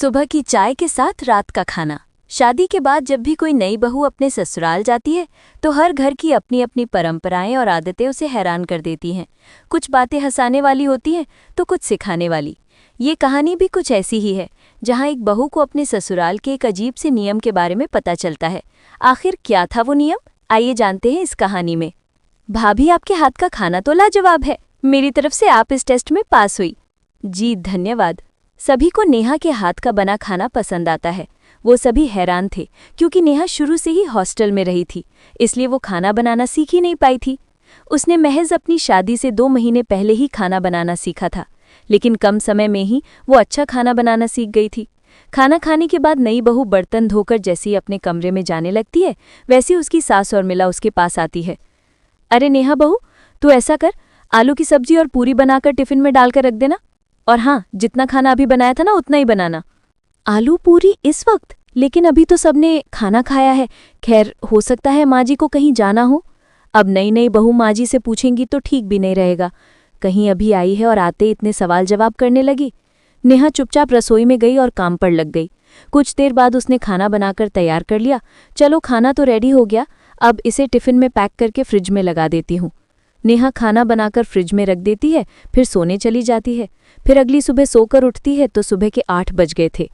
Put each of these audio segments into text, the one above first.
सुबह की चाय के साथ रात का खाना। शादी के बाद जब भी कोई नई बहू अपने ससुराल जाती है तो हर घर की अपनी अपनी परंपराएं और आदतें उसे हैरान कर देती हैं। कुछ बातें हंसाने वाली होती हैं तो कुछ सिखाने वाली। ये कहानी भी कुछ ऐसी ही है, जहां एक बहू को अपने ससुराल के एक अजीब से नियम के बारे में पता चलता है। आखिर क्या था वो नियम, आइए जानते हैं इस कहानी में। भाभी, आपके हाथ का खाना तो लाजवाब है। मेरी तरफ से आप इस टेस्ट में पास हुई। जी धन्यवाद। सभी को नेहा के हाथ का बना खाना पसंद आता है। वो सभी हैरान थे क्योंकि नेहा शुरू से ही हॉस्टल में रही थी, इसलिए वो खाना बनाना सीख ही नहीं पाई थी। उसने महज अपनी शादी से 2 महीने पहले ही खाना बनाना सीखा था, लेकिन कम समय में ही वो अच्छा खाना बनाना सीख गई थी। खाना खाने के बाद नई बहू बर्तन धोकर जैसे ही अपने कमरे में जाने लगती है, वैसे उसकी सास और मिला उसके पास आती है। अरे नेहा बहू, तू ऐसा कर, आलू की सब्जी और पूरी बनाकर टिफिन में डालकर रख देना। और हाँ, जितना खाना अभी बनाया था ना उतना ही बनाना। आलू पूरी इस वक्त? लेकिन अभी तो सबने खाना खाया है। खैर, हो सकता है माँ जी को कहीं जाना हो। अब नई नई बहू माँ जी से पूछेंगी तो ठीक भी नहीं रहेगा। कहीं अभी आई है और आते इतने सवाल जवाब करने लगी। नेहा चुपचाप रसोई में गई और काम पर लग गई। कुछ देर बाद उसने खाना बनाकर तैयार कर लिया। चलो, खाना तो रेडी हो गया, अब इसे टिफिन में पैक करके फ्रिज में लगा देती हूँ। नेहा खाना बनाकर फ्रिज में रख देती है, फिर सोने चली जाती है। फिर अगली सुबह सोकर उठती है तो सुबह के 8 बज गए थे।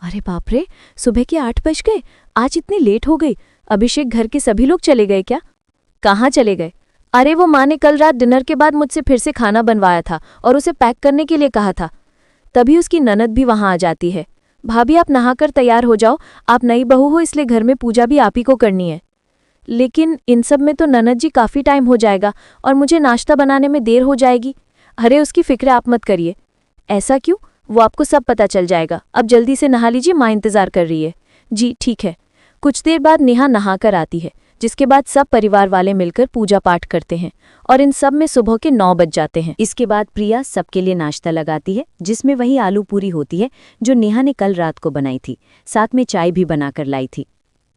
अरे बाप रे, सुबह के 8 बज गए? आज इतनी लेट हो गई। अभिषेक, घर के सभी लोग चले गए क्या? कहाँ चले गए? अरे वो माँ ने कल रात डिनर के बाद मुझसे फिर से खाना बनवाया था और उसे पैक करने के लिए कहा था। तभी उसकी ननद भी वहां आ जाती है। भाभी, आप नहाकर तैयार हो जाओ, आप नई बहू हो इसलिए घर में पूजा भी आप ही को करनी है। लेकिन इन सब में तो ननद जी काफ़ी टाइम हो जाएगा और मुझे नाश्ता बनाने में देर हो जाएगी। अरे उसकी फिक्र आप मत करिए। ऐसा क्यों? वो आपको सब पता चल जाएगा। अब जल्दी से नहा लीजिए, माँ इंतज़ार कर रही है। जी ठीक है। कुछ देर बाद नेहा नहाकर आती है, जिसके बाद सब परिवार वाले मिलकर पूजा पाठ करते हैं और इन सब में सुबह के 9 बज जाते हैं। इसके बाद प्रिया सबके लिए नाश्ता लगाती है, जिसमें वही आलू पूरी होती है जो नेहा ने कल रात को बनाई थी। साथ में चाय भी बनाकर लाई थी।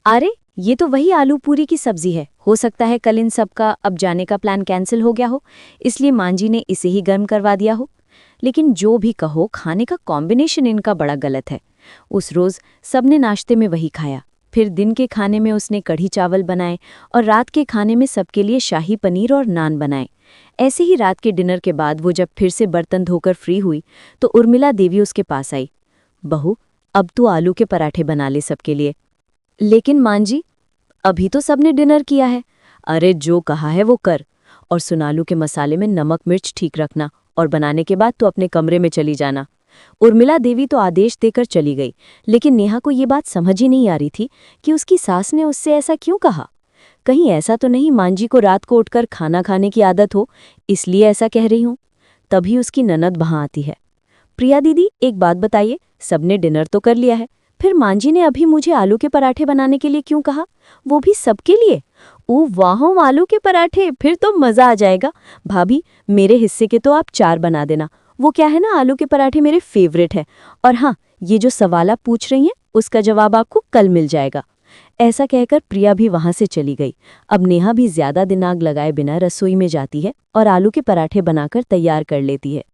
अरे, ये तो वही आलू पूरी की सब्जी है। हो सकता है कल इन सबका अब जाने का प्लान कैंसिल हो गया हो, इसलिए माँ जी ने इसे ही गर्म करवा दिया हो। लेकिन जो भी कहो, खाने का कॉम्बिनेशन इनका बड़ा गलत है। उस रोज़ सबने नाश्ते में वही खाया, फिर दिन के खाने में उसने कढ़ी चावल बनाए और रात के खाने में सबके लिए शाही पनीर और नान बनाए। ऐसे ही रात के डिनर के बाद वो जब फिर से बर्तन धोकर फ्री हुई तो उर्मिला देवी उसके पास आई। बहू, अब तू आलू के पराठे बना ले सबके लिए। लेकिन माँ जी, अभी तो सबने डिनर किया है। अरे जो कहा है वो कर, और सुन, आलू के मसाले में नमक मिर्च ठीक रखना, और बनाने के बाद तो अपने कमरे में चली जाना। उर्मिला देवी तो आदेश देकर चली गई, लेकिन नेहा को ये बात समझ ही नहीं आ रही थी कि उसकी सास ने उससे ऐसा क्यों कहा। कहीं ऐसा तो नहीं माँ जी को रात को उठकर खाना खाने की आदत हो, इसलिए ऐसा कह रही हूँ। तभी उसकी ननद वहां आती है। प्रिया दीदी, एक बात बताइए, सबने डिनर तो कर लिया है, फिर माँ जी ने अभी मुझे आलू के पराठे बनाने के लिए क्यों कहा, वो भी सबके लिए? ओ वाह, आलू के पराठे, फिर तो मज़ा आ जाएगा। भाभी, मेरे हिस्से के तो आप 4 बना देना। वो क्या है ना, आलू के पराठे मेरे फेवरेट है। और हाँ, ये जो सवाल आप पूछ रही हैं उसका जवाब आपको कल मिल जाएगा। ऐसा कहकर प्रिया भी वहां से चली गई। अब नेहा भी ज्यादा दिमाग लगाए बिना रसोई में जाती है और आलू के पराठे बनाकर तैयार कर लेती है।